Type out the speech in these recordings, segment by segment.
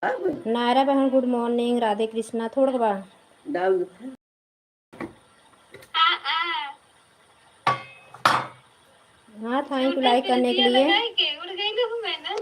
नायरा बहन good morning, Radhe Krishna. थोड़ा के बाद डाल दो। हाँ, थैंक यू लाइक करने के लिए। उड़ गई ना मैं ना।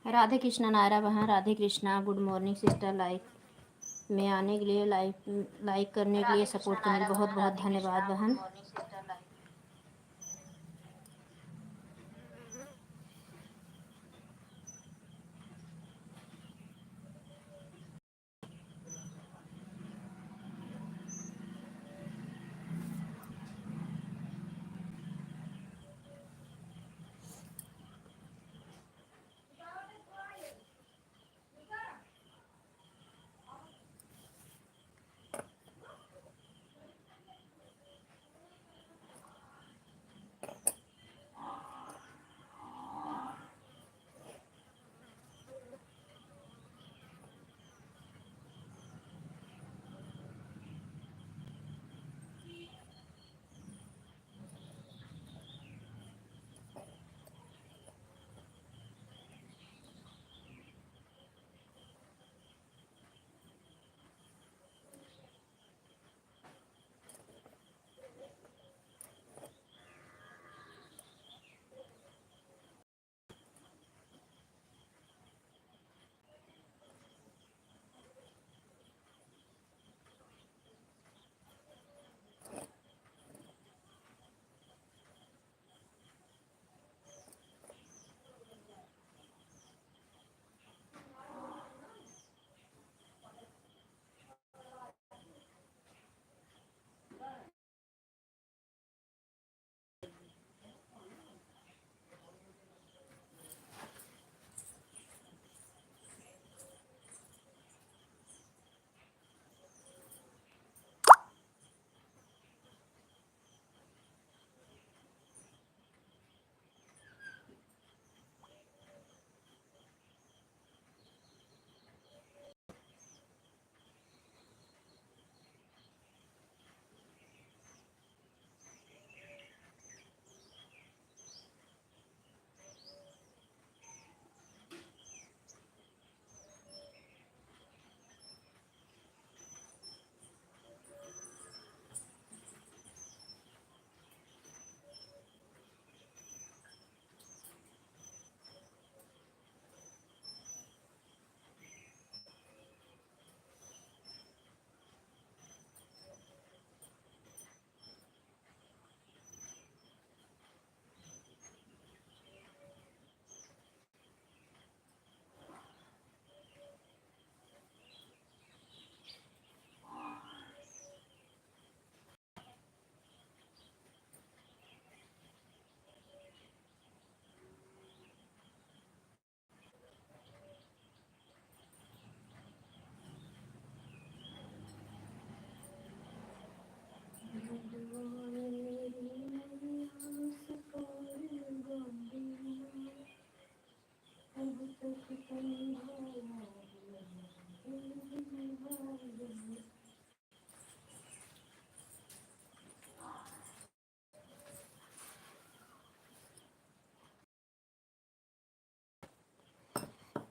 राधे कृष्णा नायरा बहन, Radhe Krishna good morning sister. Like में आने के लिए, लाइक करने के लिए, सपोर्ट करने के लिए बहुत बहुत धन्यवाद बहन।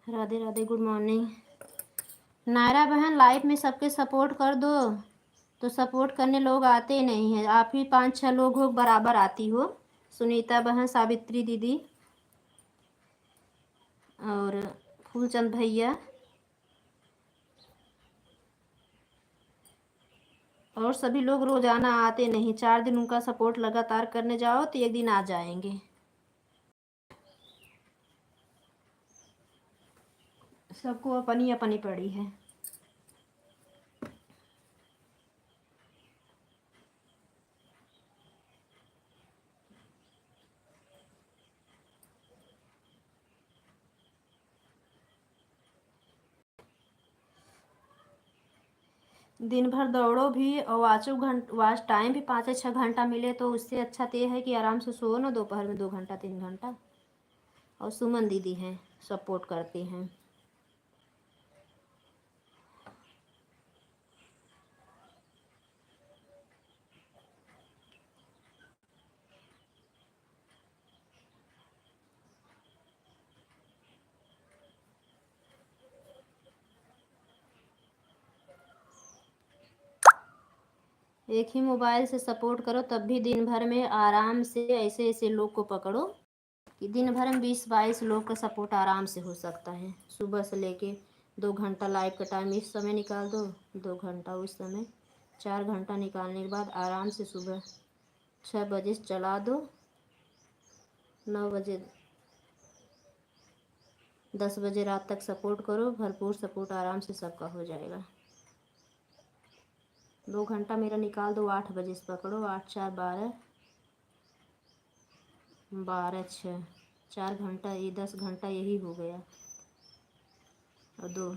Radhe Radhe, good morning. नायरा बहन लाइफ में सबके सपोर्ट कर दो। तो सपोर्ट करने लोग आते ही नहीं हैं, आप ही 5-6 लोग हो बराबर आती हो। सुनीता बहन, सावित्री दीदी और फूलचंद भैया और सभी लोग रोज़ाना आते नहीं। 4 दिन उनका सपोर्ट लगातार करने जाओ तो एक दिन आ जाएंगे। सबको अपनी अपनी पड़ी है। दिन भर दौड़ो भी और वाच टाइम भी 5 या 6 घंटा मिले तो उससे अच्छा तो ये है कि आराम से सो ना, दोपहर में 2 घंटा 3 घंटा। और सुमन दीदी हैं, सपोर्ट करती हैं। एक ही मोबाइल से सपोर्ट करो तब भी दिन भर में आराम से ऐसे ऐसे लोग को पकड़ो कि दिन भर में 20-22 लोग का सपोर्ट आराम से हो सकता है। सुबह से लेके 2 घंटा लाइव का टाइम इस समय निकाल दो, 2 घंटा उस समय, 4 घंटा निकालने के बाद आराम से सुबह 6 बजे चला दो, 9 बजे 10 बजे रात तक सपोर्ट करो। भरपूर सपोर्ट आराम से सबका हो जाएगा। 2 घंटा मेरा निकाल दो, 8 बजे से पकड़ो, 8 4 12, 12 6, 4 घंटा, ये 10 घंटा यही हो गया। और दो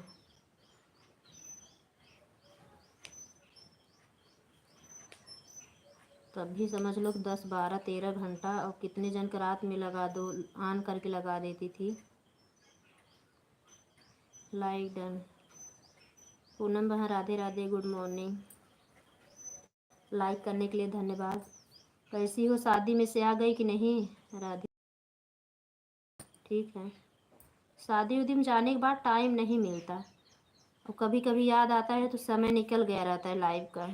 तब भी समझ लो 10 12 13 घंटा। और कितने जन का रात में लगा दो, ऑन करके लगा देती थी। Like done. पूनम बहन Radhe Radhe, good morning. Like करने के लिए धन्यवाद। कैसी हो, शादी में से आ गई कि नहीं राधे? ठीक है। शादी उदी में जाने के बाद टाइम नहीं मिलता और कभी कभी याद आता है तो समय निकल गया रहता है लाइव का।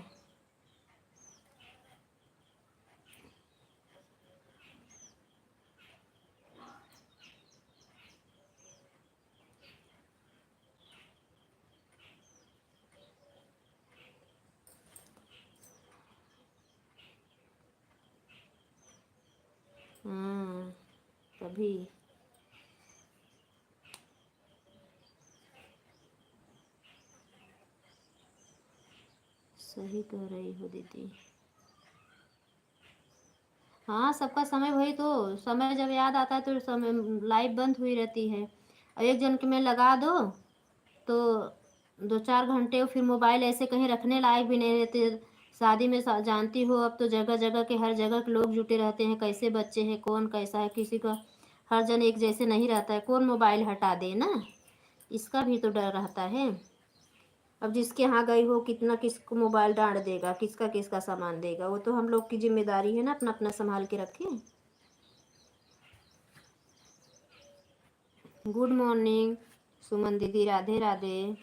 तभी सही कह रही हो दीदी। हाँ, सबका समय वही तो, समय जब याद आता है तो समय लाइव बंद हुई रहती है। और एक जन के में लगा दो तो 2-4 घंटे फिर मोबाइल ऐसे कहीं रखने लायक भी नहीं रहते। शादी में जानती हो अब तो जगह जगह के हर जगह के लोग जुटे रहते हैं। कैसे बच्चे हैं, कौन कैसा है, किसी का हर जन एक जैसे नहीं रहता है। कौन मोबाइल हटा दे ना, इसका भी तो डर रहता है। अब जिसके यहाँ गई हो कितना किसको मोबाइल डांट देगा, किसका किसका सामान देगा, वो तो हम लोग की जिम्मेदारी है ना अपना अपना संभाल के रखें। गुड मॉर्निंग सुमन दीदी, राधे राधे।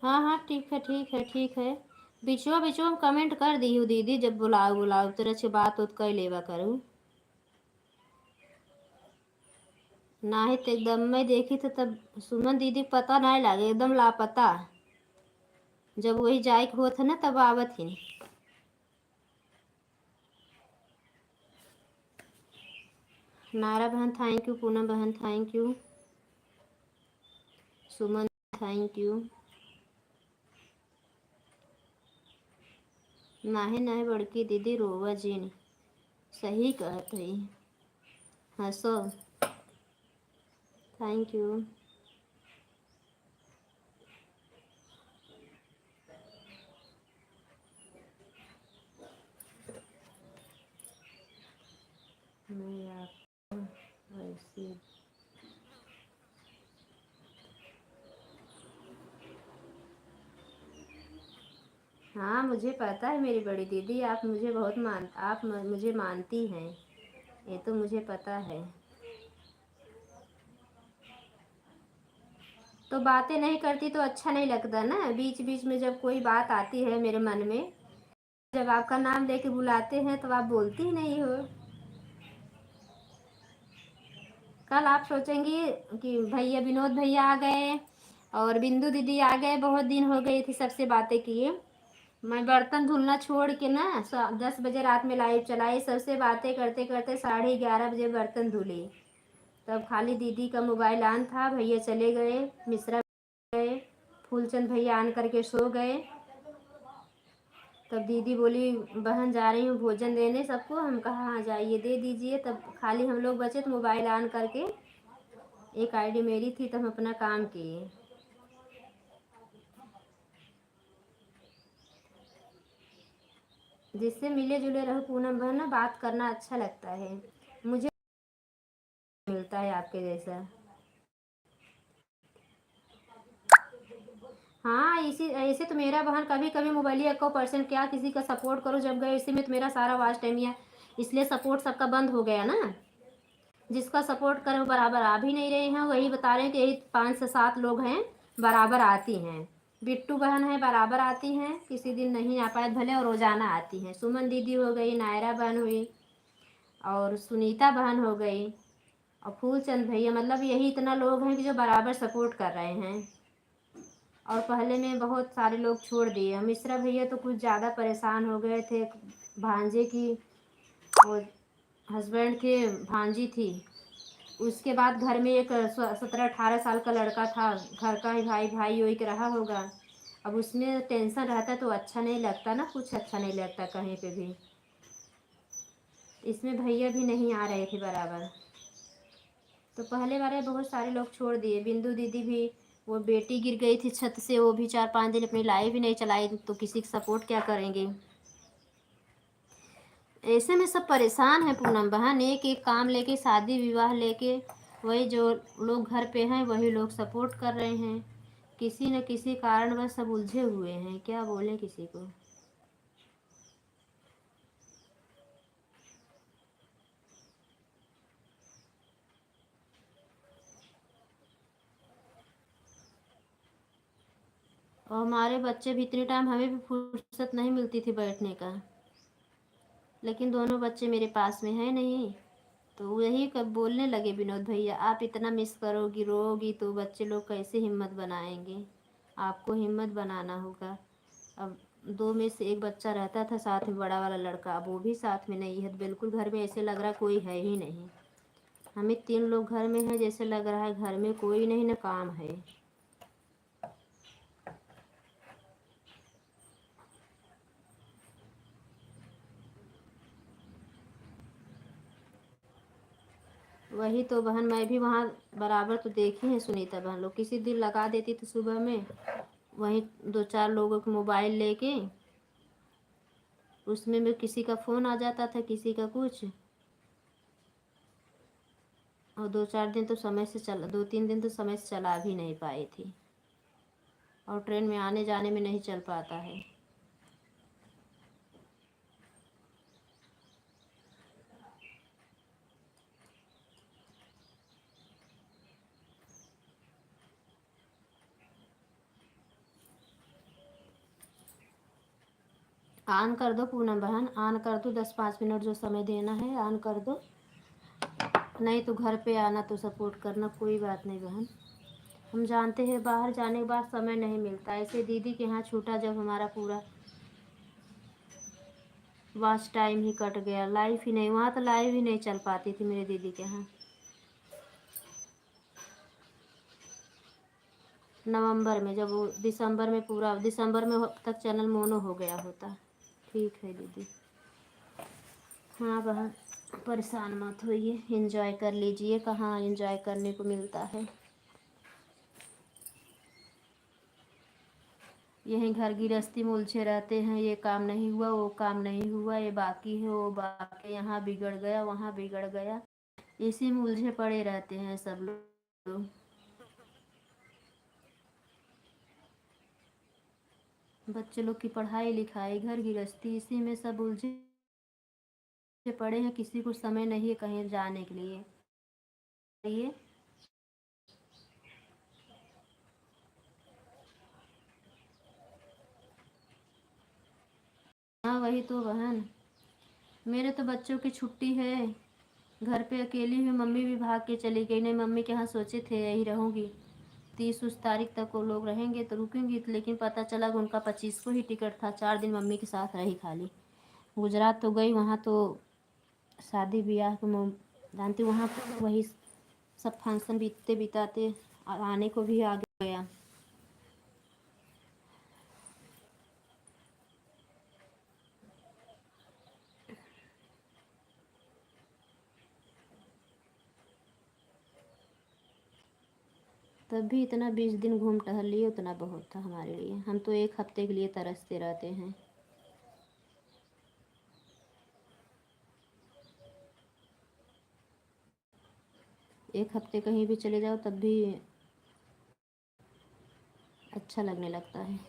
हाँ हाँ, ठीक है ठीक है ठीक है। बिचवा बिचवा कमेंट कर दी हूँ दीदी, जब बुलाओ बुलाओ तेरे से बात उत कर लेवा करूँ। ना ही तो एकदम मैं देखी तो तब सुमन दीदी पता नहीं लगे, एकदम लापता। जब वही जाए के होत है ना तब आवत ही। नारा बहन थैंक यू, पूनम बहन thank you, Suman thank you. नाहे नाहे बड़की दीदी रोवा जिन, सही कहत है। हंसो, थैंक यू। हाँ मुझे पता है मेरी बड़ी दीदी, आप मुझे मानती हैं, ये तो मुझे पता है। तो बातें नहीं करती तो अच्छा नहीं लगता ना, बीच बीच में जब कोई बात आती है मेरे मन में, जब आपका नाम लेके बुलाते हैं तो आप बोलती ही नहीं हो। कल आप सोचेंगी कि भैया विनोद भैया आ गए और बिंदु दीदी आ गए, बहुत दिन हो गई थी सबसे बातें किए। मैं बर्तन धुलना छोड़ के ना 10 बजे रात में लाइव चलाई, सबसे बातें करते करते 11:30 बजे बर्तन धुली। तब खाली दीदी का मोबाइल ऑन था, भैया चले गए, मिश्रा गए, फूलचंद भैया आन करके सो गए। तब दीदी बोली बहन जा रही हूँ भोजन देने सबको, हम कहा हाँ जाइए दे दीजिए। तब खाली हम लोग बचे तो मोबाइल ऑन करके, एक आईडी मेरी थी, तब हम अपना काम किए। जिससे मिले जुले रहो पूनम बहन ना, बात करना अच्छा लगता है, मुझे मिलता है आपके जैसा। हाँ इसी ऐसे तो मेरा बहन कभी कभी मोबाइल 1% क्या किसी का सपोर्ट करो, जब गए इसी में तो मेरा सारा वाच टाइम है, इसलिए सपोर्ट सबका बंद हो गया ना। जिसका सपोर्ट करे वो बराबर आ भी नहीं रहे हैं, वही बता रहे हैं कि यही 5 से 7 लोग हैं बराबर आती हैं। बिट्टू बहन है बराबर आती हैं, किसी दिन नहीं आ पाए भले, और रोजाना आती हैं। सुमन दीदी हो गई, नायरा बहन हुई, और सुनीता बहन हो गई, और फूलचंद भैया, मतलब यही इतना लोग हैं कि जो बराबर सपोर्ट कर रहे हैं। और पहले में बहुत सारे लोग छोड़ दिए, मिश्रा भैया तो कुछ ज़्यादा परेशान हो गए थे, भांजे की, वो हस्बैंड के भांजी थी, उसके बाद घर में एक 17-18 साल का लड़का था, घर का ही भाई भाई वही के रहा होगा। अब उसमें टेंशन रहता तो अच्छा नहीं लगता ना, कुछ अच्छा नहीं लगता कहीं पे भी। इसमें भैया भी नहीं आ रहे थे बराबर, तो पहले वाले बहुत सारे लोग छोड़ दिए। बिंदु दीदी भी, वो बेटी गिर गई थी छत से, वो भी 4-5 दिन अपनी लाइफ भी नहीं चलाई, तो किसी का सपोर्ट क्या करेंगे। ऐसे में सब परेशान है पूनम बहन, एक एक काम लेके, शादी विवाह लेके, वही जो लोग घर पे हैं वही लोग सपोर्ट कर रहे हैं, किसी न किसी कारण बस सब उलझे हुए हैं, क्या बोले किसी को। और हमारे बच्चे भी, इतने टाइम हमें भी फुर्सत नहीं मिलती थी बैठने का, लेकिन दोनों बच्चे मेरे पास में है नहीं, तो यही कब बोलने लगे विनोद भैया आप इतना मिस करोगी रोगी तो बच्चे लोग कैसे हिम्मत बनाएंगे, आपको हिम्मत बनाना होगा। अब 2 में से एक बच्चा रहता था साथ में, बड़ा वाला लड़का, अब वो भी साथ में नहीं है, तो बिल्कुल घर में ऐसे लग रहा कोई है ही नहीं। हमें 3 लोग घर में हैं, जैसे लग रहा है घर में कोई नहीं, ना काम है। वही तो बहन, मैं भी वहाँ बराबर तो देखी है सुनीता बहन लोग, किसी दिन लगा देती थी सुबह में, वहीं 2-4 लोगों के मोबाइल लेके, उसमें भी किसी का फ़ोन आ जाता था, किसी का कुछ, और 2-4 दिन तो समय से चला, 2-3 दिन तो समय से चला भी नहीं पाई थी, और ट्रेन में आने जाने में नहीं चल पाता है। ऑन कर दो पूनम बहन, ऑन कर दो, 10-5 मिनट जो समय देना है ऑन कर दो, नहीं तो घर पे आना तो सपोर्ट करना, कोई बात नहीं बहन। हम जानते हैं बाहर जाने के बाद समय नहीं मिलता, ऐसे दीदी के यहाँ छूटा जब हमारा पूरा वॉच टाइम ही कट गया, लाइव ही नहीं, वहाँ तो लाइव ही नहीं चल पाती थी मेरी दीदी के यहाँ। नवंबर में, जब वो दिसंबर में, पूरा दिसंबर में तक चैनल मोनो हो गया होता। ठीक है दीदी। हाँ बहन, परेशान मत होइए, एंजॉय कर लीजिए, कहाँ एंजॉय करने को मिलता है। यहीं घर गृहस्थी में उलझे रहते हैं, ये काम नहीं हुआ, वो काम नहीं हुआ, ये बाकी है, वो बाकी, यहाँ बिगड़ गया, वहाँ बिगड़ गया, इसी में उलझे पड़े रहते हैं सब लोग। बच्चे लोग की पढ़ाई लिखाई, घर गृहस्थी, इसी में सब उलझे पड़े हैं। किसी को समय नहीं है कहीं जाने के लिए। ये हाँ वही तो बहन, मेरे तो बच्चों की छुट्टी है, घर पे अकेली हूँ। मम्मी भी भाग के चली गई। नहीं, मम्मी के यहाँ सोचे थे यही रहूँगी, 30 उस तारीख तक वो लोग रहेंगे तो रुकेंगी, लेकिन पता चला कि उनका 25 को ही टिकट था। 4 दिन मम्मी के साथ रही खाली। गुजरात तो गई, वहाँ तो शादी ब्याह के जानती, वहाँ पर वही सब फंक्शन बीतते बिताते आने को भी आ गया। तब भी इतना 20 दिन घूम टहल लिए, उतना बहुत था हमारे लिए। हम तो 1 हफ्ते के लिए तरसते रहते हैं। 1 हफ्ते कहीं भी चले जाओ तब भी अच्छा लगने लगता है।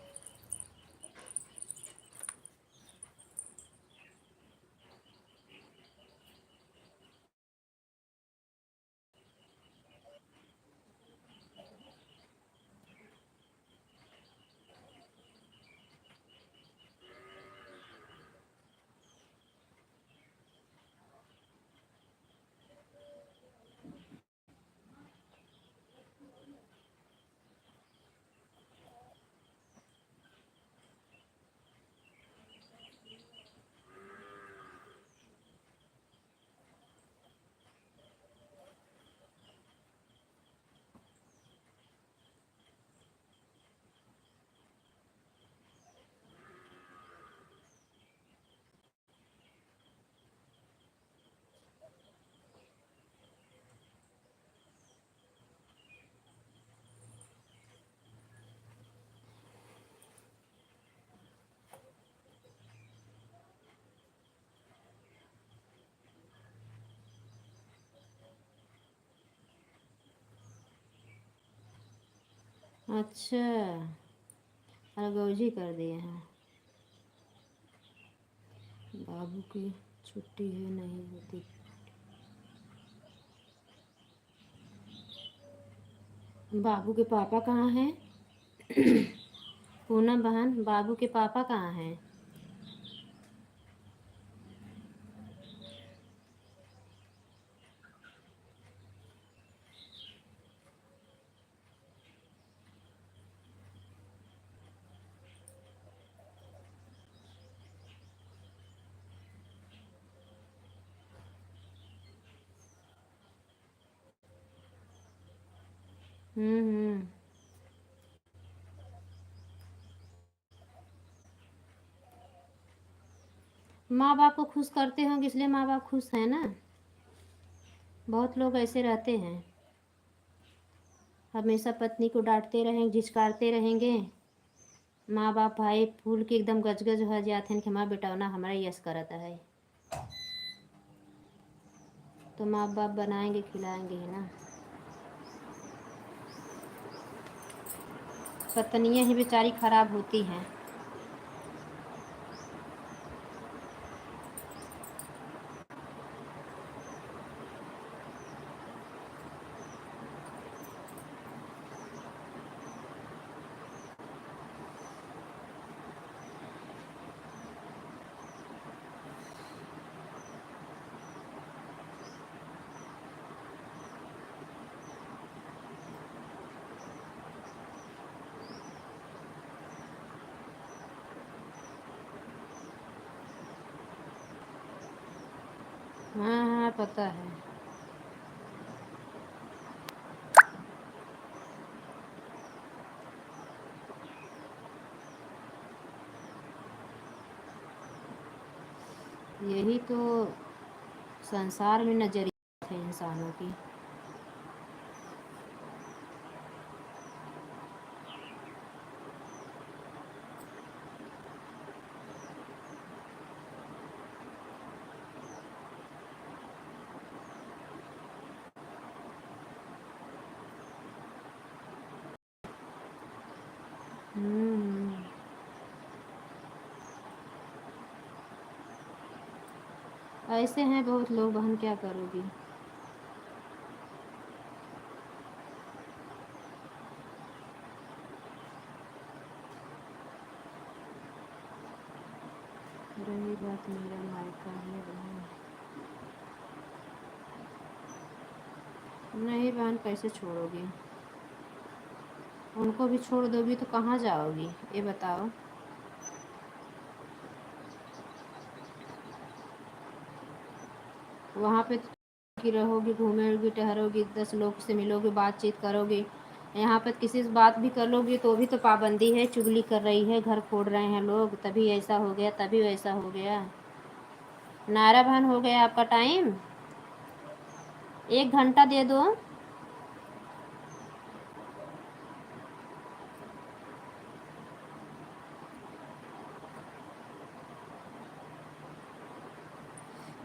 अच्छा, अरगौजी कर दिए हैं। बाबू की छुट्टी है, नहीं होती। बाबू के पापा कहाँ हैं? पूनम बहन, बाबू के पापा कहाँ हैं? हम्म। माँ बाप को खुश करते होंगे इसलिए माँ बाप खुश हैं ना। बहुत लोग ऐसे रहते हैं, हमेशा पत्नी को डांटते रहेंगे, झिझकारते रहेंगे। माँ बाप भाई फूल के एकदम गजगज हो जाते हैं कि माँ बेटा ना हमारा यश करता है। तो माँ बाप बनाएंगे खिलाएंगे ही ना। पत्नियां ही बेचारी खराब होती हैं। हाँ हाँ पता है। यही तो संसार में नजरिया है इंसानों की। हम्म। ऐसे हैं बहुत लोग बहन, क्या करोगी। रही बात मेरा मायका है बहन, नहीं बहन कैसे छोड़ोगी, उनको भी छोड़ दोगी तो कहाँ जाओगी ये बताओ। वहाँ पे की रहोगी, घूमोगी टहरोगी, 10 लोग से मिलोगी, बातचीत करोगी। यहाँ पर किसी से बात भी कर लोगी तो भी तो पाबंदी है, चुगली कर रही है, घर फोड़ रहे हैं लोग, तभी ऐसा हो गया, तभी वैसा हो गया। नायरा बहन हो गया आपका टाइम, 1 घंटा दे दो।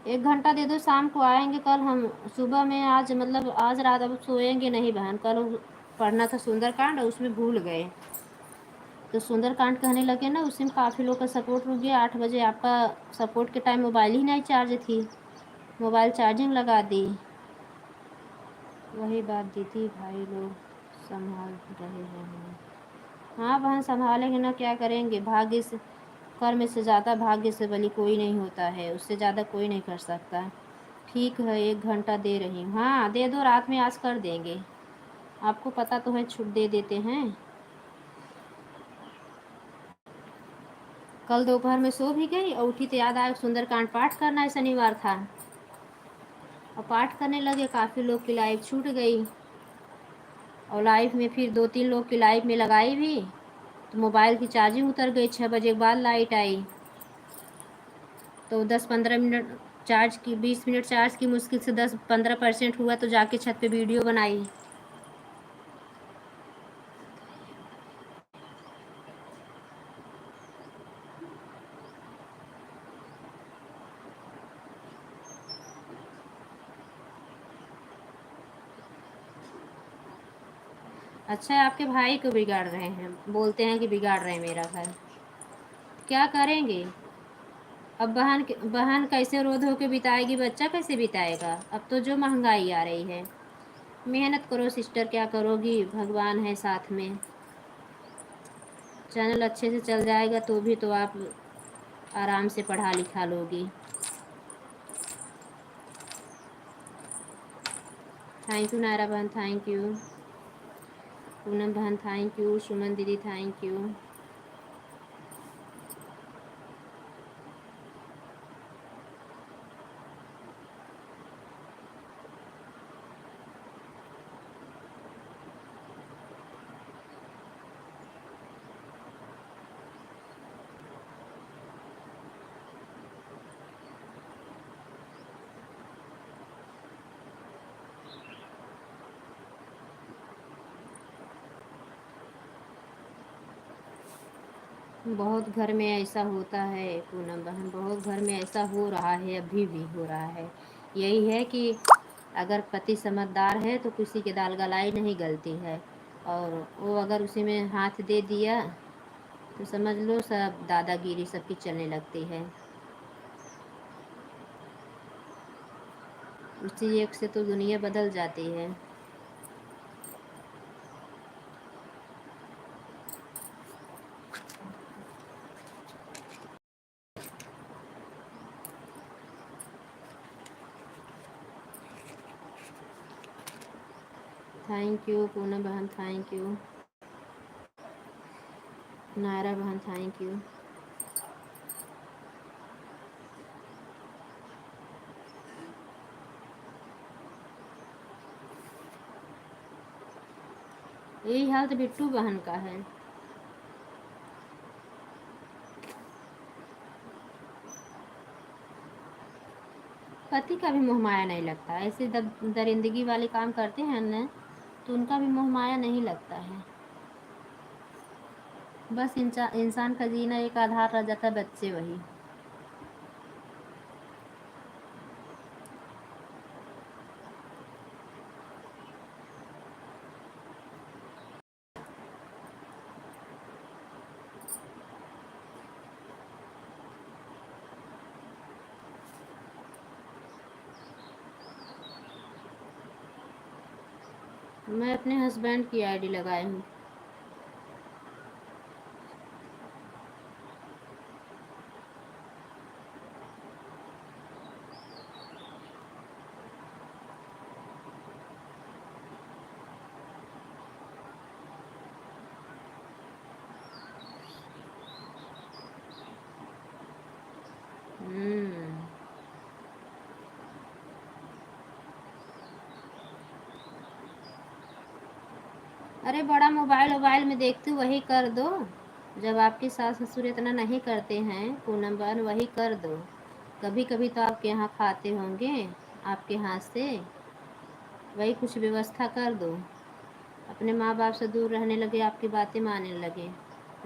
1 घंटा दे दो, शाम को आएंगे कल हम। सुबह में आज मतलब आज रात अब सोएंगे नहीं बहन, कल पढ़ना था सुंदरकांड, उसमें भूल गए तो सुंदरकांड कहने लगे ना, उसी में काफ़ी लोग का सपोर्ट रुक गया। 8 बजे आपका सपोर्ट के टाइम मोबाइल ही नहीं चार्ज थी, मोबाइल चार्जिंग लगा दी। वही बात दीदी, भाई लोग संभाल रहे हैं हमें। हाँ बहन संभालेंगे ना, क्या करेंगे, भाग्य से, कर्म से ज़्यादा भाग्य से बली कोई नहीं होता है, उससे ज़्यादा कोई नहीं कर सकता। ठीक है 1 घंटा दे रही हूँ, हाँ दे दो, रात में आज कर देंगे, आपको पता तो है, छूट दे देते हैं। कल दोपहर में सो भी गई और उठी तो याद आया सुंदरकांड पाठ करना है, शनिवार था, और पाठ करने लगे, काफ़ी लोग की लाइव छूट गई। और लाइव में फिर 2-3 लोग की लाइव में लगाई भी तो मोबाइल की चार्जिंग उतर गई। 6 बजे के बाद लाइट आई तो 10-15 मिनट चार्ज की, 20 मिनट चार्ज की, मुश्किल से 10-15% हुआ तो जाके छत पे वीडियो बनाई। अच्छा है, आपके भाई को बिगाड़ रहे हैं, बोलते हैं कि बिगाड़ रहे हैं मेरा घर, क्या करेंगे। अब बहन कैसे रो धो के बिताएगी, बच्चा कैसे बिताएगा, अब तो जो महंगाई आ रही है। मेहनत करो सिस्टर, क्या करोगी, भगवान है साथ में। चैनल अच्छे से चल जाएगा तो भी तो आप आराम से पढ़ा लिखा लोगी। थैंक यू नायरा बहन, थैंक यू पूनम बहन, थैंक यू सुमन दीदी, थैंक यू। बहुत घर में ऐसा होता है पूनम बहन, बहुत घर में ऐसा हो रहा है, अभी भी हो रहा है। यही है कि अगर पति समझदार है तो किसी के दाल गलाई नहीं गलती है, और वो अगर उसी में हाथ दे दिया तो समझ लो सब दादागिरी सबकी चलने लगती है। उसी एक से तो दुनिया बदल जाती है। थैंक यू पूनम बहन, थैंक यू नायरा बहन, थैंक यू। यही हाल तो बिट्टू बहन का है। पति का भी मोह माया नहीं लगता, ऐसे दरिंदगी वाले काम करते हैं ना तो उनका भी मोह माया नहीं लगता है। बस इंसान का जीना एक आधार रह जाता है, बच्चे वही। मैं अपने हस्बैंड की आईडी लगाई हूँ। हम्म। अरे बड़ा मोबाइल वोबाइल में देखती हूँ, वही कर दो। जब आपकी सास ससुर इतना नहीं करते हैं पूनम बहन, वही कर दो। कभी कभी तो आपके यहाँ खाते होंगे, आपके हाथ से। वही कुछ व्यवस्था कर दो। अपने माँ बाप से दूर रहने लगे, आपकी बातें मानने लगे।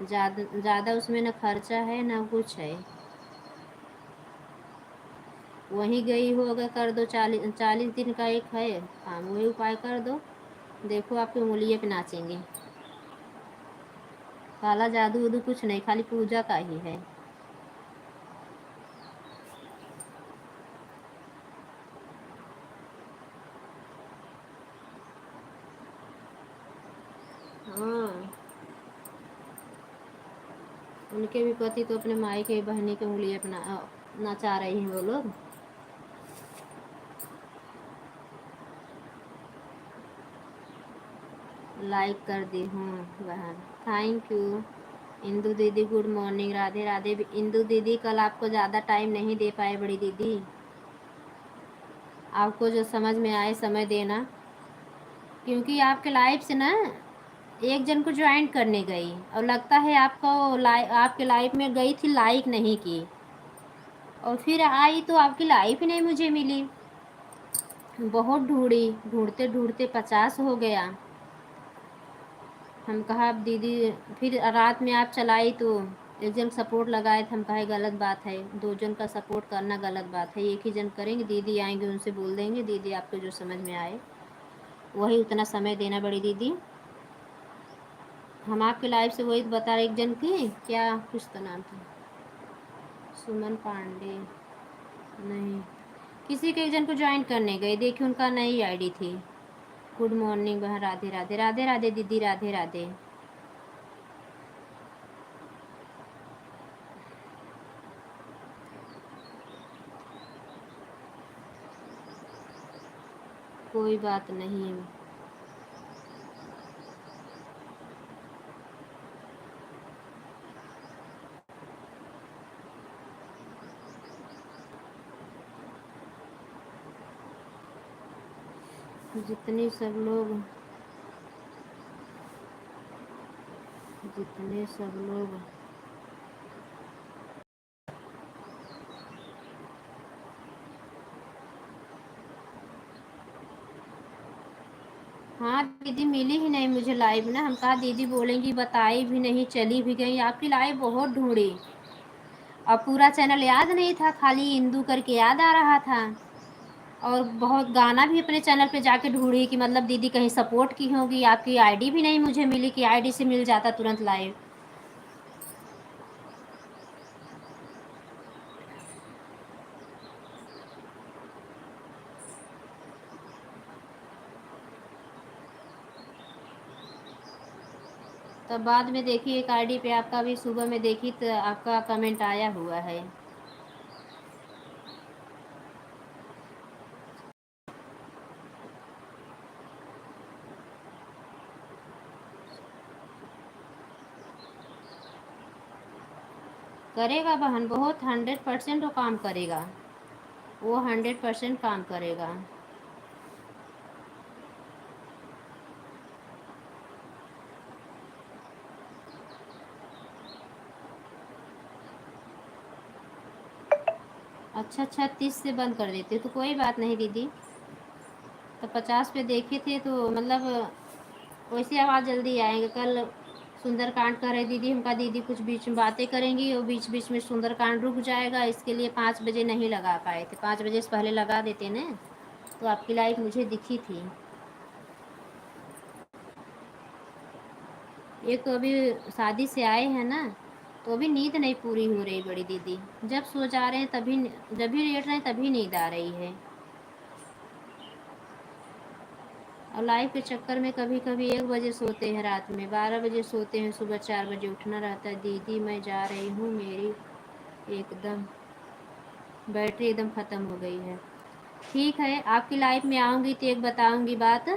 ज़्यादा ज़्यादा उसमें न खर्चा है न कुछ है। वहीं गई हो अगर कर दो, 40 दिन का एक है काम, वही उपाय कर दो। देखो आपकी उंगलियों पे नाचेंगे। काला जादू उदू कुछ नहीं, खाली पूजा का ही है। हाँ, उनके भी पति तो अपने माई के बहनी के उंगलियों पे नचा रही हैं वो लोग। लाइक कर दी हूँ बहन, थैंक यू। इंदू दीदी गुड मॉर्निंग, राधे राधे। इंदू दीदी कल आपको ज़्यादा टाइम नहीं दे पाए बड़ी दीदी। आपको जो समझ में आए समय देना, क्योंकि आपके लाइफ से ना एक जन को ज्वाइन करने गई और लगता है आपको आपके लाइफ में गई थी, लाइक नहीं की, और फिर आई तो आपकी लाइफ ही नहीं मुझे मिली। बहुत ढूंढी, ढूंढते ढूंढते 50 हो गया। हम कहा अब दीदी, फिर रात में आप चलाई तो एक जन सपोर्ट लगाए थे, हम कहे गलत बात है, दो जन का सपोर्ट करना गलत बात है, एक ही जन करेंगे। दीदी आएंगे उनसे बोल देंगे, दीदी आपको जो समझ में आए वही उतना समय देना बड़ी दीदी। हम आपके लाइफ से वही बता रहे, एक जन की क्या कुछ तो नाम था, सुमन पांडे, नहीं, किसी के एक जन को ज्वाइन करने गए, देखिए उनका नई आईडी थी। गुड मॉर्निंग बहन, राधे राधे, राधे राधे दीदी, राधे राधे। कोई बात नहीं। जितने सब लोग जितने सब लोग हाँ दीदी, मिली ही नहीं मुझे लाइव ना। हम कहा दीदी बोलेंगी, बताई भी नहीं, चली भी गई। आपकी लाइव बहुत ढूंढी और पूरा चैनल याद नहीं था, खाली इंदू करके याद आ रहा था। और बहुत गाना भी अपने चैनल पे जाके ढूंढी कि मतलब दीदी कहीं सपोर्ट की होगी। आपकी आईडी भी नहीं मुझे मिली कि आईडी से मिल जाता तुरंत लाइव। तब बाद में देखी एक आईडी पे आपका भी सुबह में देखी तो आपका कमेंट आया हुआ है। करेगा बहन, बहुत 100% वो काम करेगा। वो 100% काम करेगा। अच्छा 36 से बंद कर देते तो कोई बात नहीं दीदी। तो 50 पे देखे थे तो मतलब वैसे आवाज़ जल्दी आएंगे। कल सुंदरकांड कर रहे दीदी, हमका दीदी कुछ बीच में बातें करेंगी और बीच बीच में सुंदरकांड रुक जाएगा, इसके लिए 5 बजे नहीं लगा पाए थे। 5 बजे से पहले लगा देते ना तो आपकी लाइफ मुझे दिखी थी। एक तो अभी शादी से आए हैं ना, तो अभी नींद नहीं पूरी हो रही बड़ी दीदी। जब सो जा रहे हैं तभी, जब भी लेट रहे हैं तभी नींद आ रही है। और लाइफ के चक्कर में कभी कभी 1 बजे सोते हैं, रात में 12 बजे सोते हैं, सुबह 4 बजे उठना रहता है। दीदी मैं जा रही हूँ, मेरी एकदम बैटरी एकदम ख़त्म हो गई है। ठीक है, आपकी लाइफ में आऊँगी तो एक बताऊँगी बात,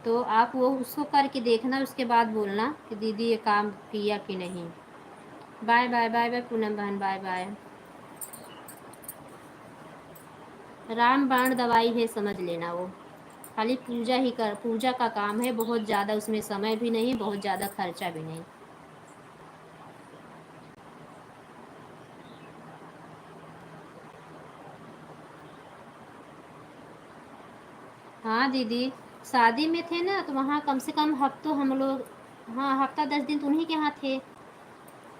तो आप वो उसको करके देखना, उसके बाद बोलना कि दीदी ये काम किया कि नहीं। Bye bye bye bye Poonam बहन, बाय बाय। रामबाण दवाई है, समझ लेना। वो खाली पूजा ही कर, पूजा का काम है, बहुत ज़्यादा उसमें समय भी नहीं, बहुत ज़्यादा खर्चा भी नहीं। हाँ दीदी, शादी में थे ना तो वहाँ कम से कम हफ्तों हम लोग, हाँ हफ्ता 10 दिन तो उन्हीं के यहाँ थे।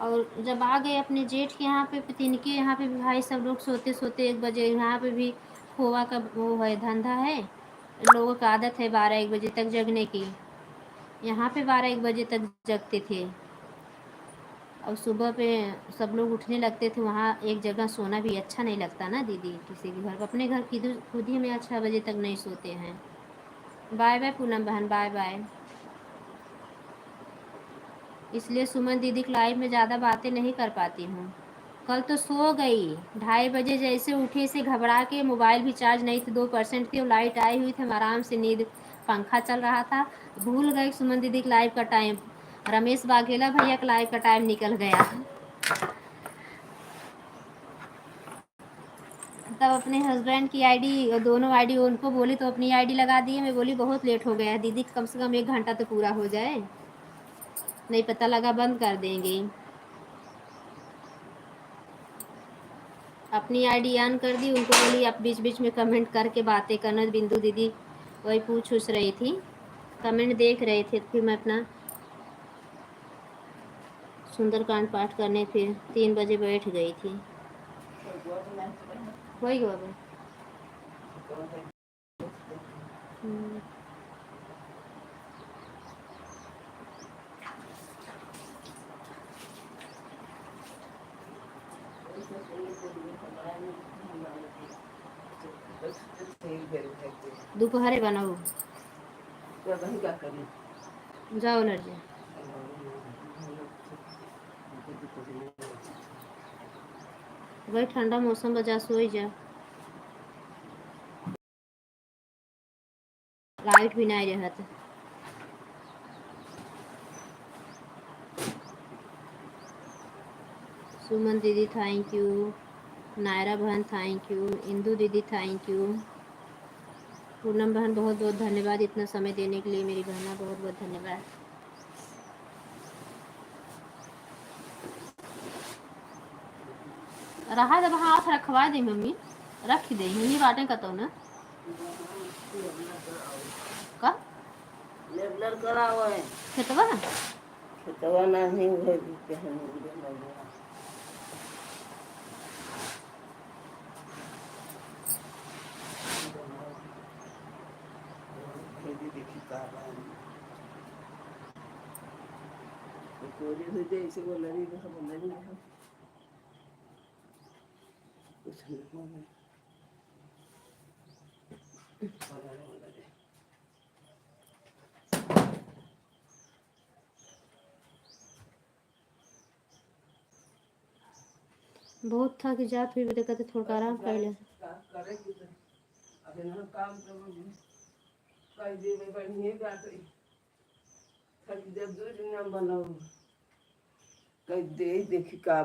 और जब आ गए अपने जेठ के यहाँ पे, तो इनके यहाँ पे भी भाई सब लोग सोते सोते 1 बजे, यहाँ पे भी खोआ का वो है, धंधा है, लोगों का आदत है 12-1 बजे तक जगने की। यहाँ पे 12-1 बजे तक जगते थे। और सुबह पे सब लोग उठने लगते थे। वहाँ एक जगह सोना भी अच्छा नहीं लगता ना दीदी, किसी के घर, अपने घर खुद ही में 6 बजे तक नहीं सोते हैं। बाय बाय पूनम बहन, बाय बाय। इसलिए सुमन दीदी की लाइव में ज़्यादा बातें नहीं कर पाती हूँ। कल तो सो गई 2:30 बजे, जैसे उठे से घबरा के, मोबाइल भी चार्ज नहीं थी, 2% थी, और लाइट आई हुई थी, हम आराम से नींद, पंखा चल रहा था, भूल गए सुमन दीदी की लाइव का टाइम, रमेश बाघेला भैया का लाइव का टाइम निकल गया। तब अपने हस्बैंड की आईडी, दोनों आईडी उनको बोली तो अपनी आईडी लगा दी। मैं बोली बहुत लेट हो गया है दीदी, कम से कम 1 घंटा तो पूरा हो जाए, नहीं पता लगा बंद कर देंगे। अपनी आईडी ऑन कर दी, उनको बोली आप बीच बीच में कमेंट करके बातें करना। बिंदु दीदी वही पूछ रही थी, कमेंट देख रहे थे, फिर मैं अपना सुंदरकांड पाठ करने फिर 3 बजे बैठ गई थी। वही हुआ भाई। दोपहर बनाओ, जाओ लड़ वही ठंडा मौसम वजह से ही जा, लाइट भी नहीं रहता। सुमन दीदी थैंक यू, नायरा बहन थैंक यू, इंदू दीदी थैंक यू, पूनम बहन बहुत बहुत धन्यवाद इतना समय देने के लिए, मेरी बहना बहुत बहुत धन्यवाद। रहा जब हाथ रखवा दे मम्मी, रख दे नहीं बाटे का तो ना का लेबलर कराओ है खेतवा खेतवा नहीं है बहुत थक जा, फिर भी कहते थोड़ा आराम कर ले। देखी का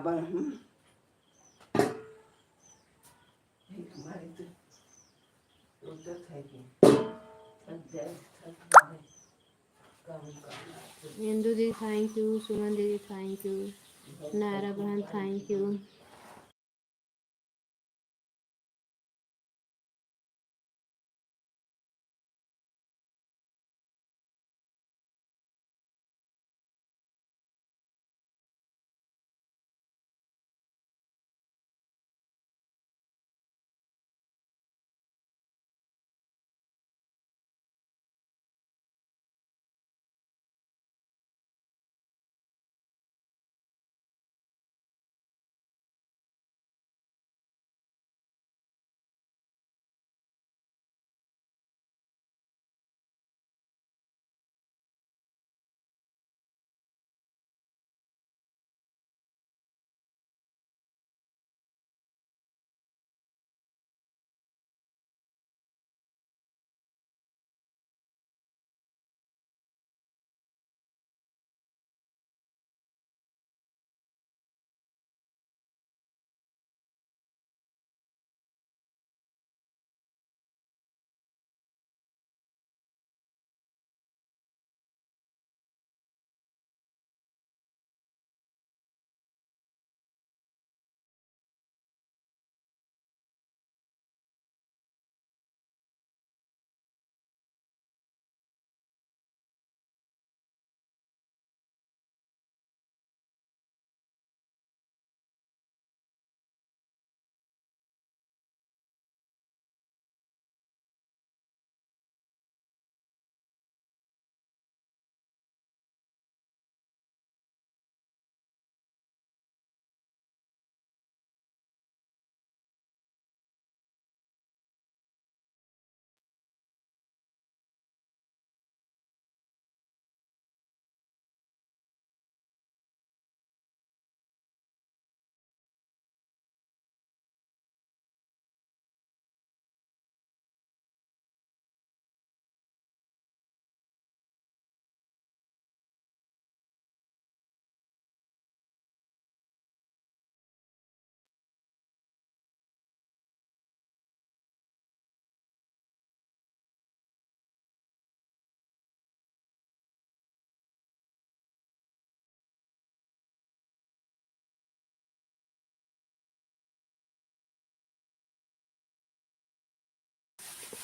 इंदू दीदी थैंक यू, सुमन दीदी थैंक यू, नायरा बहन thank you.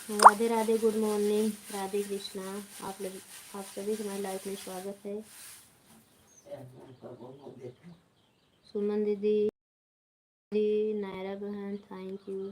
Radhe Radhe, good morning, Radhe Krishna. आप लोग, आप सभी हमारी लाइफ में स्वागत है। सुमन दीदी, नायरा बहन, थैंक यू।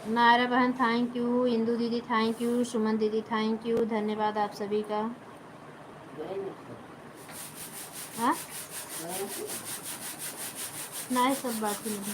नायरा बहन थैंक यू, इंदू दीदी थैंक यू, सुमन दीदी थैंक यू, धन्यवाद आप सभी का। हाँ नहीं, सब बाकी नहीं।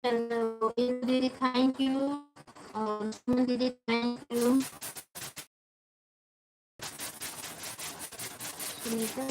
इंदु दीदी थैंक यू और सुमन दीदी thank you. Sunita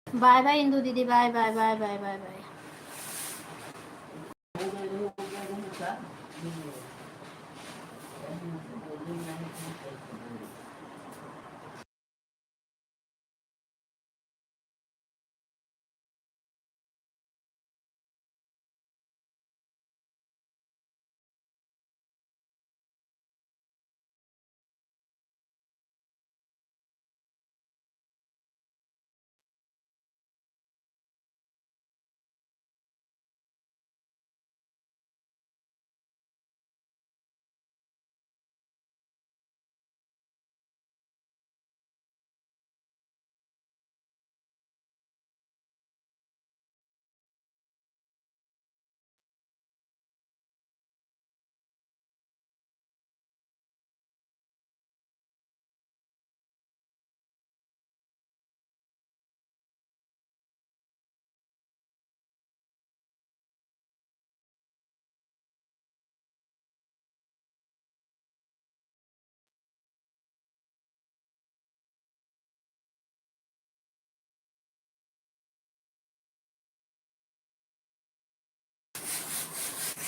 bye bye Indu दीदी bye bye bye bye bye bye.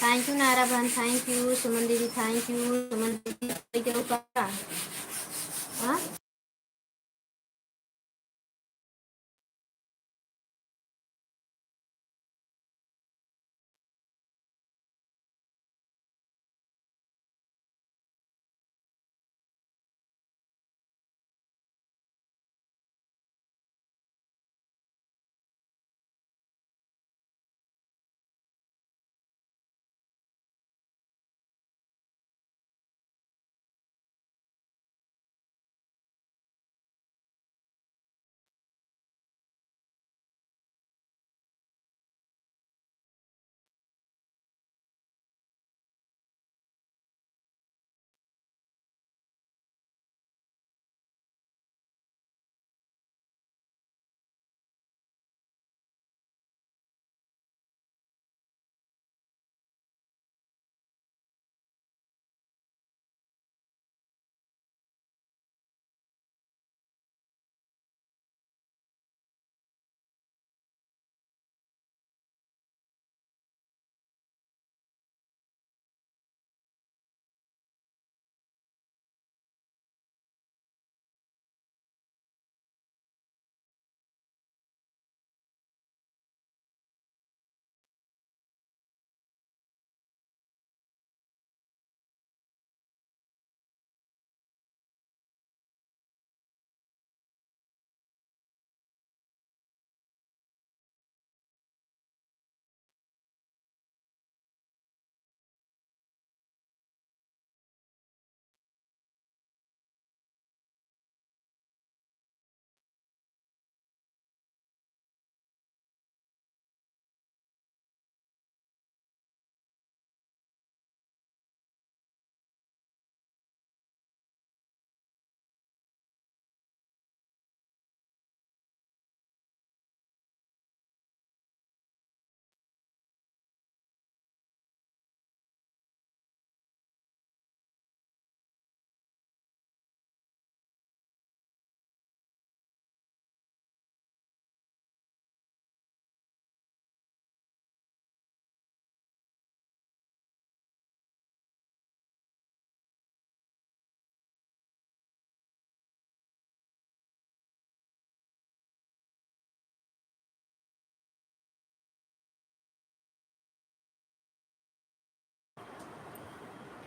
Thank you Naira बहन थैंक यू सुमन दीदी थैंक यू सुमन दीदी क्या ऊपर हाँ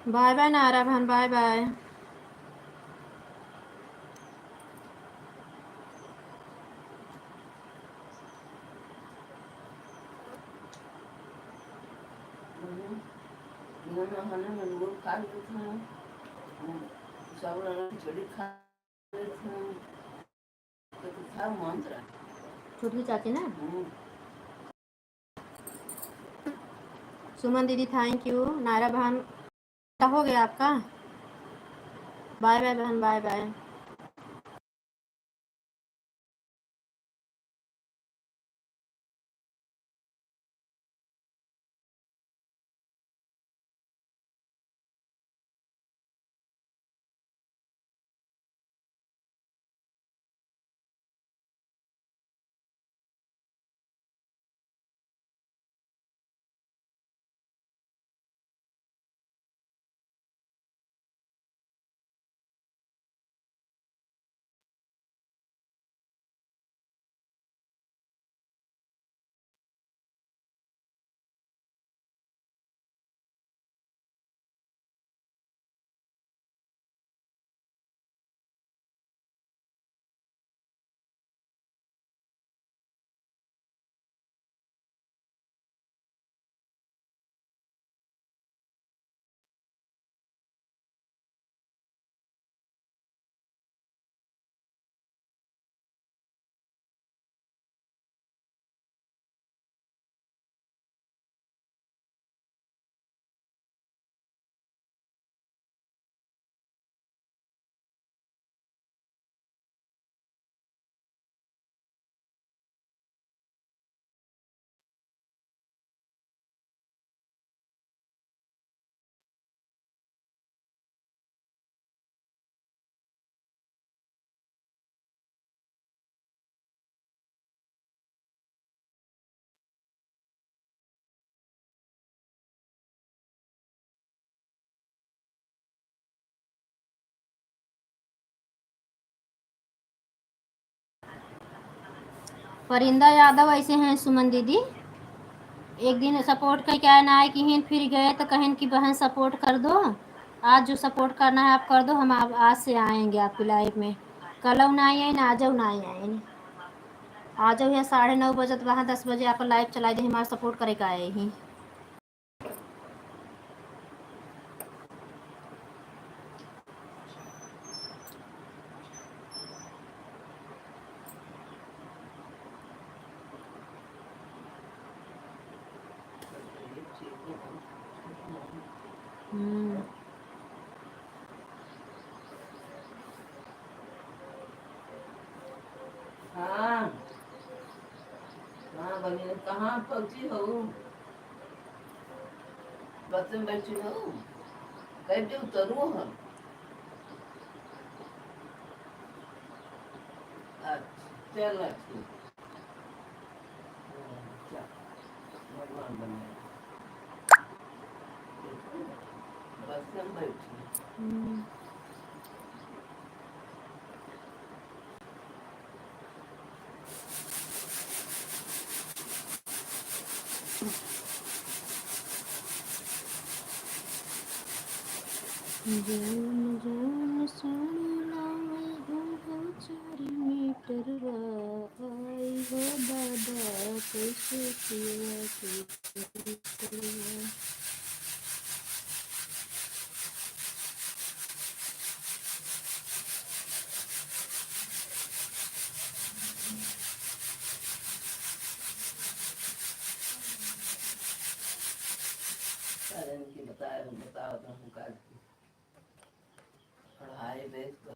बाय बाय नायरा बहन, बाय बाय। इन्होंने खाने में लोग खा लेते हैं, सब लोग खिचड़ी खा लेते हैं, तो खा मंत्र। छोटी चाची ना, सुमन दीदी थैंक यू। नायरा बहन हो गया आपका? बाय बाय बहन, बाय बाय। परिंदा यादव ऐसे हैं सुमन दीदी, एक दिन सपोर्ट करके आए ना आए कि हिंद फिर गए तो कहें कि बहन सपोर्ट कर दो। आज जो सपोर्ट करना है आप कर दो, हम आज से आएंगे आपकी लाइफ में। कल ना आई ना आज ना आई, आज है 9:30 बजे वहाँ 10 बजे आप लाइव चलाई दे, हमारा सपोर्ट करे का आए ही। हाँ हाँ बनी कहाँ पहुँची हो? बस में बैठी हो? कैसे उतरू हम? अच्छा चल अच्छी भगवान बने बस में बैठी। जान जान साड़ी लावे हो 4 मीटर आई हो दादा कैसे सिवा के अरे इनकी बताओ तो हम काज पढ़ाई बेच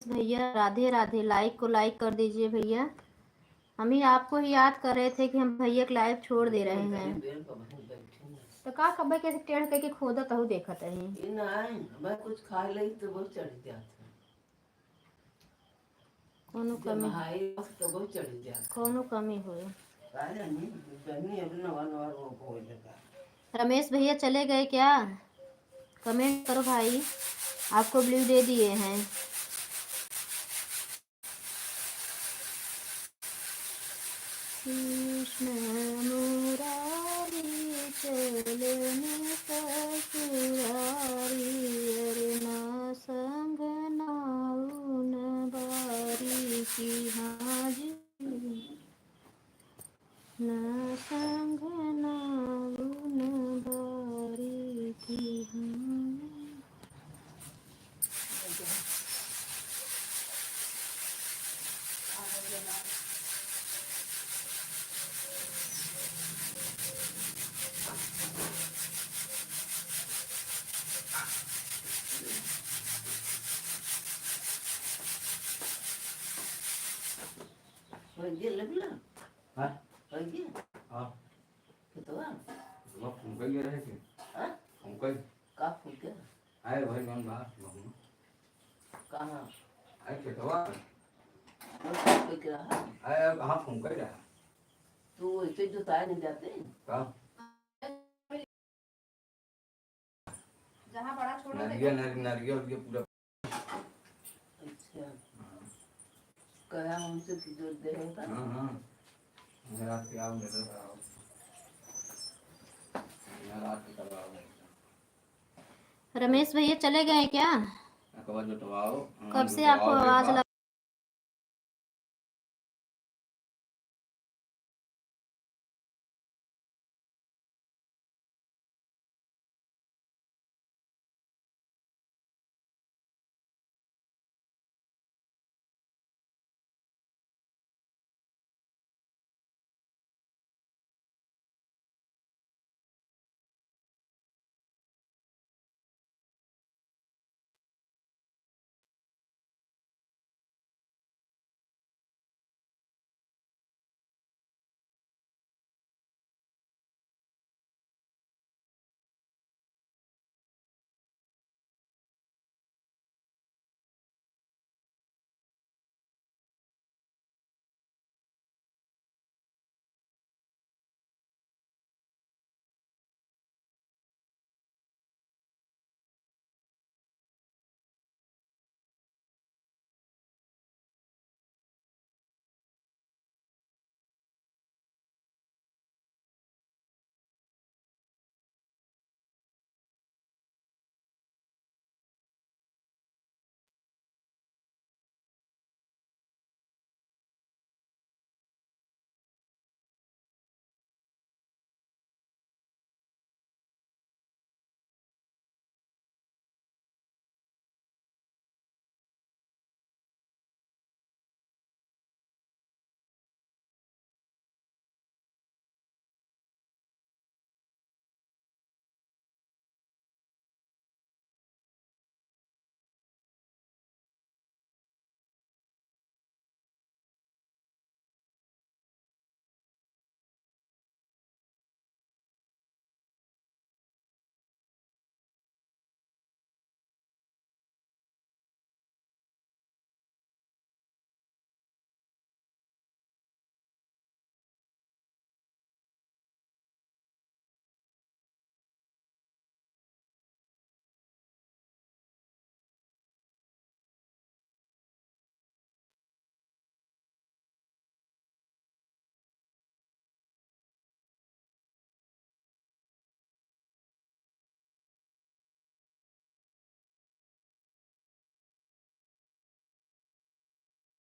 भैया राधे राधे। लाइक को लाइक कर दीजिए भैया। हम ही आपको ही याद कर रहे थे कि हम भैया के लाइव छोड़ दे रहे हैं। बेल पर बैठे हैं। तो का कब्बे कैसे टेढ़ करके खोदत हूँ देखत है। ये ना आए मैं कुछ खा ली तो बहुत चढ़ जाता है। कोनो जब कमी नहाई तो बहुत चढ़ जाता है। कोनो कमी हो। काहे नहीं गर्मी अब नवा नवा रोग हो लगा। रमेश भैया चले गए क्या? कमेंट करो भाई। आपको ब्लू दे दिए हैं। कृष्ण मुरारी चरण ससुरारी अरे ना संग नाउन बारी की हाजी ना संग नाउन बारी की हाजी। हो गया लगला हाँ हो गया हाँ कितना वो फुंकल गया है कि हाँ फुंकल का फूल गया आए भाई मन बाहर मम्मा कहाँ आए केटवा कोई के रहा आए हाँ फुंकल रहा तू ऐसे जुताए नहीं जाते का जहाँ बड़ा छोटा नारियल के पूरा अच्छा कहा हमसे कि जो दे होता हाँ हाँ मैं रात के आओ मेरे आओ मैं रात के कल आओ रमेश भैया चले गए क्या? कवर जो टवाओ कब से आपको आवाज लग